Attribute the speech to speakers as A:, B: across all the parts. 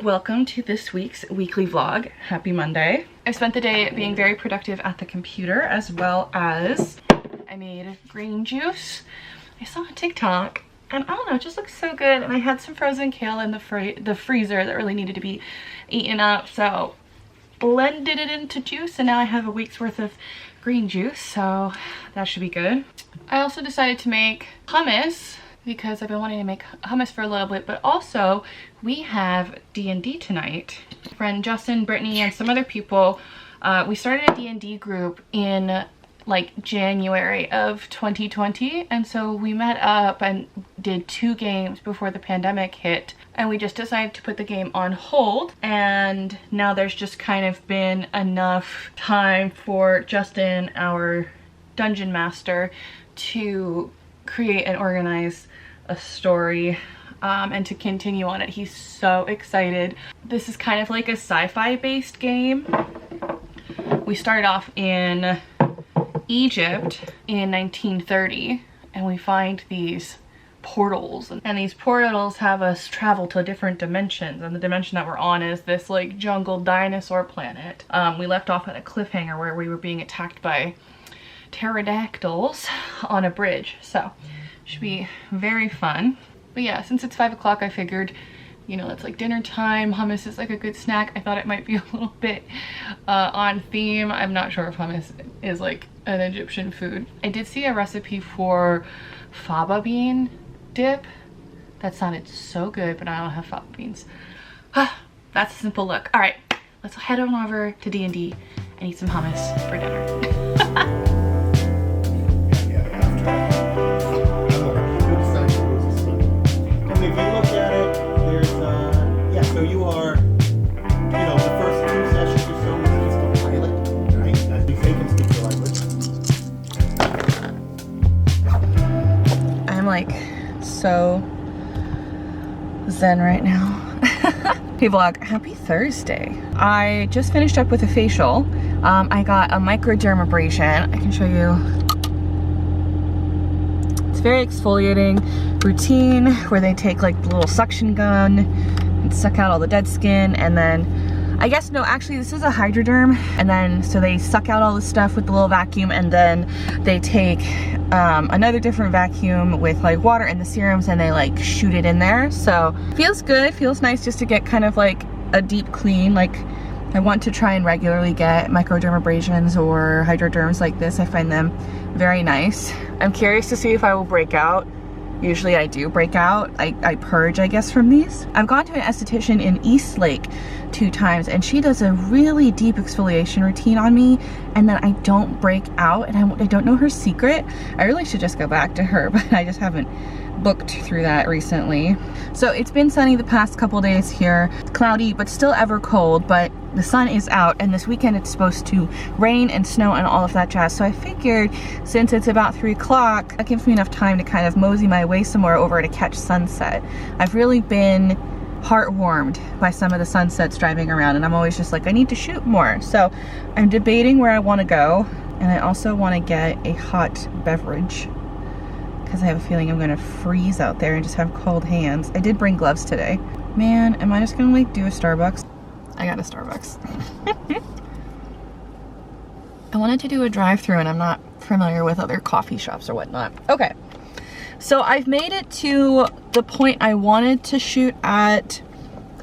A: Welcome to this week's weekly vlog. Happy Monday. I spent the day being very productive at the computer, as well as I made green juice. I saw on TikTok and I don't know, it just looks so good, and I had some frozen kale in the freezer that really needed to be eaten up, so blended it into juice, and now I have a week's worth of green juice, so that should be good. I also decided to make hummus because I've been wanting to make hummus for a little bit, but also we have D&D tonight. Friend Justin, Brittany, and some other people, we started a D&D group in like January of 2020, and so we met up and did 2 games before the pandemic hit, and we just decided to put the game on hold, and now there's just kind of been enough time for Justin, our dungeon master, to create and organize a story and to continue on it. He's so excited. This is kind of like a sci-fi based game. We started off in Egypt in 1930, and we find these portals, and these portals have us travel to different dimensions, and the dimension that we're on is this like jungle dinosaur planet. We left off at a cliffhanger where we were being attacked by pterodactyls on a bridge, so should be very fun. But yeah, since it's 5 o'clock, I figured, you know, it's like dinner time. Hummus is like a good snack. I thought it might be a little bit on theme. I'm not sure if hummus is like an Egyptian food. I did see a recipe for faba bean dip. That sounded so good, but I don't have faba beans. That's a simple look. All right, let's head on over to D&D and eat some hummus for dinner.
B: If you look at it, there's, yeah, so you are, you know, the first 2 sessions or so is just a pilot, right? As we say, can speak the language.
A: I'm like so zen right now. Hey vlog, happy Thursday. I just finished up with a facial. I got a microdermabrasion. I can show you. It's very exfoliating routine where they take like the little suction gun and suck out all the dead skin, and then I guess, no, actually this is a Hydra, and then so they suck out all the stuff with the little vacuum, and then they take another different vacuum with like water and the serums, and they like shoot it in there. So feels good, feels nice just to get kind of like a deep clean. Like I want to try and regularly get microdermabrasions or hydroderms like this. I find them very nice. I'm curious to see if I will break out. Usually I do break out. I purge, I guess, from these. I've gone to an esthetician in Eastlake 2 times, and she does a really deep exfoliation routine on me, and then I don't break out, and I don't know her secret. I really should just go back to her, but I just haven't booked through that recently. So it's been sunny the past couple days here. It's cloudy, but still ever cold, but the sun is out, and this weekend it's supposed to rain and snow and all of that jazz. So I figured since it's about 3 o'clock, that gives me enough time to kind of mosey my way somewhere over to catch sunset. I've really been heartwarmed by some of the sunsets driving around, and I'm always just like, I need to shoot more. So I'm debating where I want to go, and I also want to get a hot beverage because I have a feeling I'm gonna freeze out there and just have cold hands. I did bring gloves today. Man, am I just gonna like do a Starbucks? I got a Starbucks. I wanted to do a drive-through and I'm not familiar with other coffee shops or whatnot. Okay, so I've made it to the point I wanted to shoot at.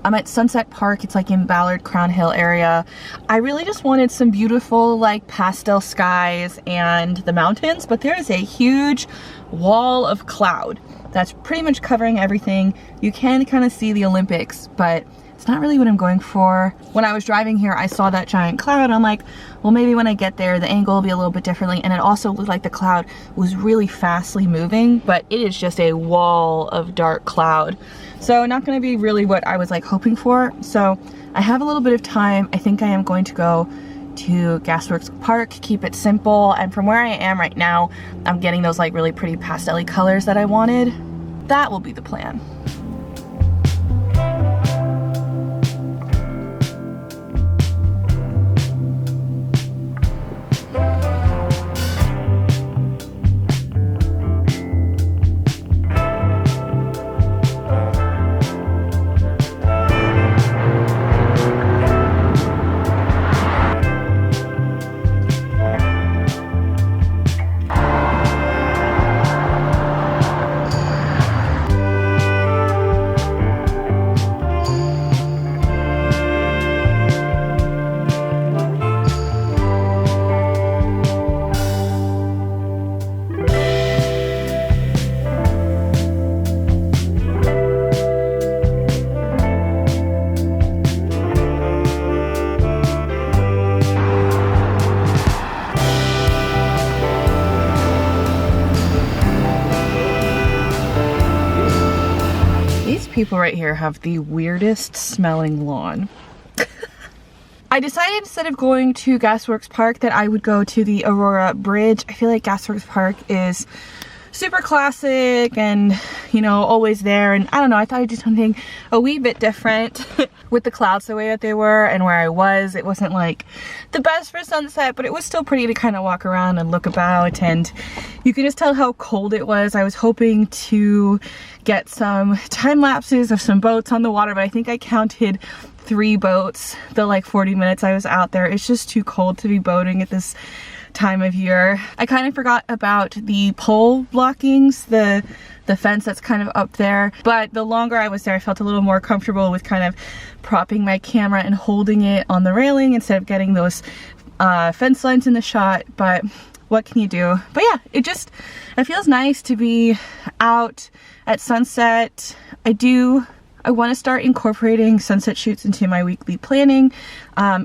A: I'm at Sunset Park. It's like in Ballard, Crown Hill area. I really just wanted some beautiful like pastel skies and the mountains, but there is a huge wall of cloud that's pretty much covering everything. You can kind of see the Olympics, but it's not really what I'm going for. When I was driving here, I saw that giant cloud. I'm like, well, maybe when I get there, the angle will be a little bit differently. And it also looked like the cloud was really fastly moving, but it is just a wall of dark cloud. So not gonna be really what I was like hoping for. So I have a little bit of time. I think I am going to go to Gasworks Park, keep it simple. And from where I am right now, I'm getting those like really pretty pastel-y colors that I wanted. That will be the plan. People right here have the weirdest smelling lawn. I decided instead of going to Gasworks Park that I would go to the Aurora Bridge. I feel like Gasworks Park is super classic and, you know, always there. And I don't know, I thought I'd do something a wee bit different with the clouds the way that they were and where I was. It wasn't like the best for sunset, but it was still pretty to kind of walk around and look about. And you can just tell how cold it was. I was hoping to get some time lapses of some boats on the water, but I think I counted 3 boats the like 40 minutes I was out there. It's just too cold to be boating at this time of year. I kind of forgot about the pole blockings, the fence that's kind of up there, but the longer I was there I felt a little more comfortable with kind of propping my camera and holding it on the railing instead of getting those fence lines in the shot. But what can you do? But yeah, it feels nice to be out at sunset. I want to start incorporating sunset shoots into my weekly planning.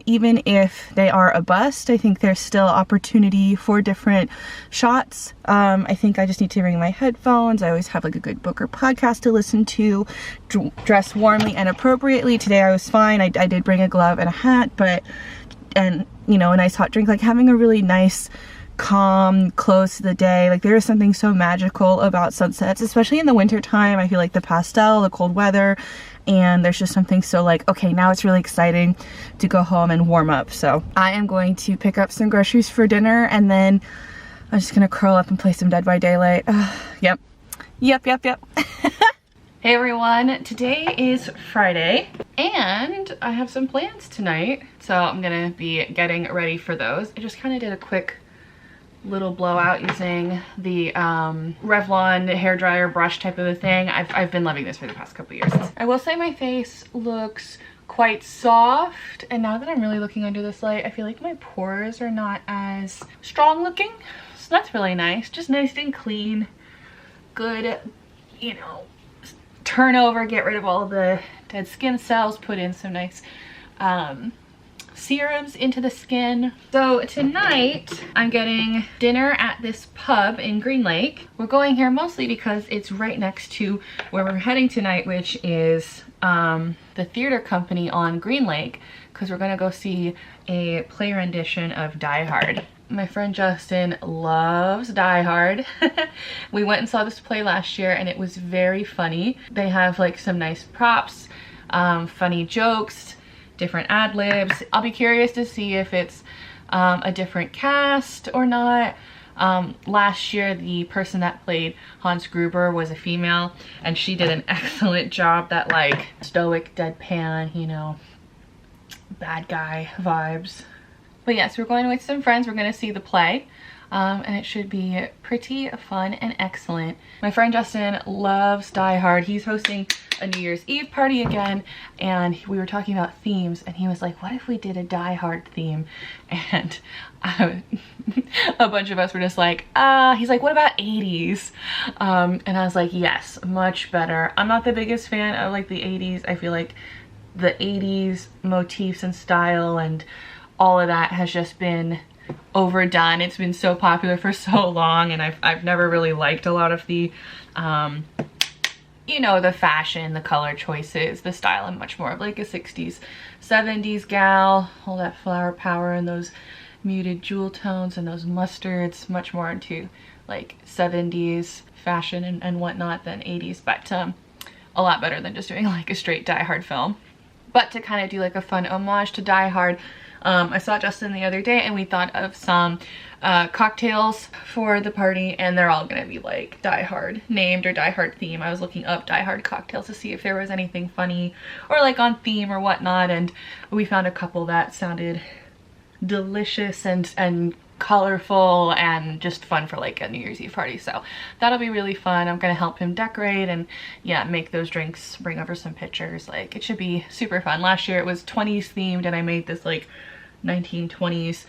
A: Even if they are a bust, I think there's still opportunity for different shots. I think I just need to bring my headphones. I always have like a good book or podcast to listen to, dress warmly and appropriately. Today I was fine. I did bring a glove and a hat, and you know, a nice hot drink, like having a really nice calm close to the day. Like there is something so magical about sunsets, especially in the winter time. I feel like the pastel, the cold weather, and there's just something so like, okay, now it's really exciting to go home and warm up. So I am going to pick up some groceries for dinner, and then I'm just gonna curl up and play some Dead by Daylight. Yep. Hey everyone, today is Friday and I have some plans tonight, so I'm gonna be getting ready for those. I just kind of did a quick little blowout using the Revlon hairdryer brush type of a thing. I've been loving this for the past couple years. I will say my face looks quite soft, and now that I'm really looking under this light, I feel like my pores are not as strong looking, so that's really nice. Just nice and clean, good, you know, turn over, get rid of all the dead skin cells, put in some nice serums into the skin. So tonight I'm getting dinner at this pub in Green Lake. We're going here mostly because it's right next to where we're heading tonight, which is the theater company on Green Lake, because we're gonna go see a play rendition of Die Hard. My friend Justin loves Die Hard. We went and saw this play last year and it was very funny. They have like some nice props. funny jokes, different ad libs. I'll be curious to see if it's a different cast or not. Last year, the person that played Hans Gruber was a female, and she did an excellent job. That like stoic deadpan, you know, bad guy vibes. But yes, we're going with some friends. We're going to see the play. And it should be pretty fun and excellent. My friend Justin loves Die Hard. He's hosting a New Year's Eve party again, and we were talking about themes, and he was like, what if we did a Die Hard theme? And a bunch of us were just like, he's like, what about 80s? And I was like, yes, much better. I'm not the biggest fan of like the 80s. I feel like the 80s motifs and style and all of that has just been overdone. It's been so popular for so long, and I've never really liked a lot of the you know, the fashion, the color choices, the style. I'm much more of like a 60s 70s gal, all that flower power and those muted jewel tones and those mustards. Much more into like 70s fashion and whatnot than 80s, but a lot better than just doing like a straight Die Hard film. But to kind of do like a fun homage to Die Hard, I saw Justin the other day and we thought of some cocktails for the party, and they're all gonna be like Die Hard named or Die Hard theme. I was looking up Die Hard cocktails to see if there was anything funny or like on theme or whatnot, and we found a couple that sounded delicious and colorful and just fun for like a New Year's Eve party. So that'll be really fun. I'm gonna help him decorate and yeah, make those drinks, bring over some pictures. Like it should be super fun. Last year it was 20s themed, and I made this like 1920s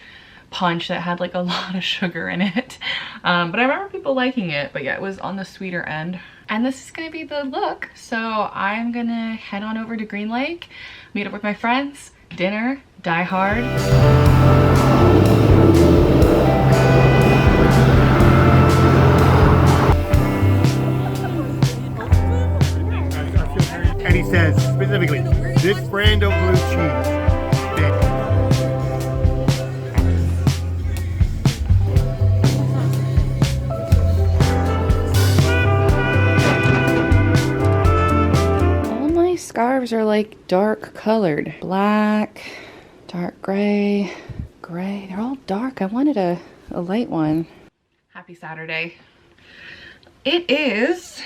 A: punch that had like a lot of sugar in it. But I remember people liking it, but yeah, it was on the sweeter end. And this is gonna be the look. So I'm gonna head on over to Green Lake, meet up with my friends, dinner, Die Hard.
B: And he says specifically, this brand of blue cheese.
A: All my scarves are like dark colored. Black, dark gray, gray. They're all dark. I wanted a light one. Happy Saturday. It is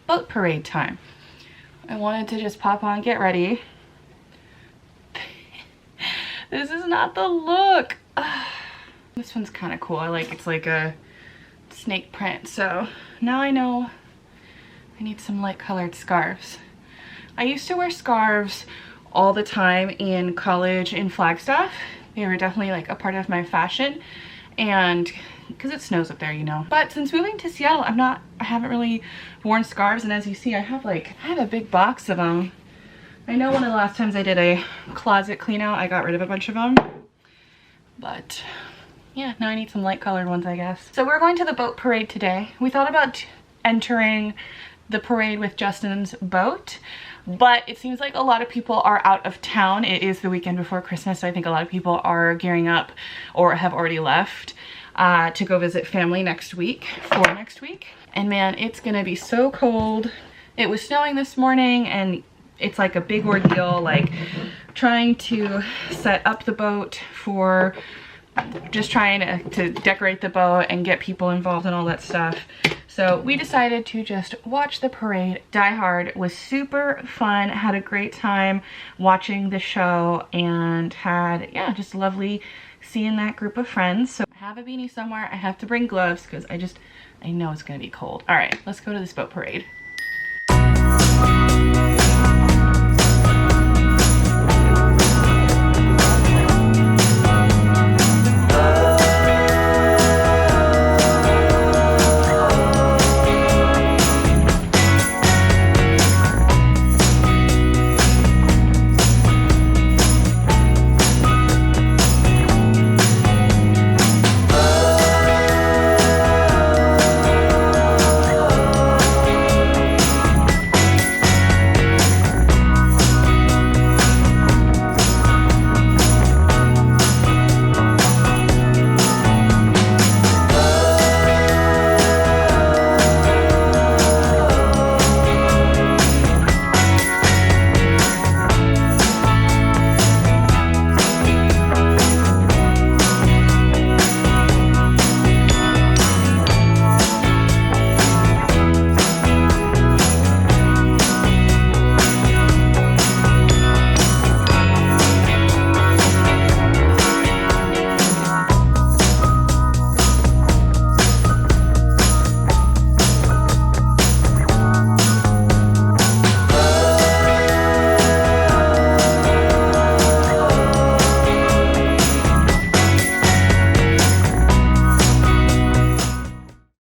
A: boat parade time. I wanted to just pop on, get ready. This is not the look. This one's kind of cool. I like, it's like a snake print. So now I know I need some light colored scarves. I used to wear scarves all the time in college in Flagstaff. They were definitely like a part of my fashion, and because it snows up there, you know. But since moving to Seattle, I haven't really worn scarves, and as you see, I have a big box of them. I know one of the last times I did a closet clean out, I got rid of a bunch of them. But yeah, now I need some light colored ones, I guess. So we're going to the boat parade today. We thought about entering the parade with Justin's boat, but it seems like a lot of people are out of town. It is the weekend before Christmas, so I think a lot of people are gearing up or have already left to go visit family next week. And man, it's gonna be so cold. It was snowing this morning, and it's like a big ordeal, like trying to set up the boat for just trying to decorate the boat and get people involved and all that stuff. So we decided to just watch the parade. Die Hard was super fun, had a great time watching the show, and had, yeah, just lovely seeing that group of friends. So I have a beanie somewhere. I have to bring gloves because I know it's gonna be cold. All right, let's go to this boat parade.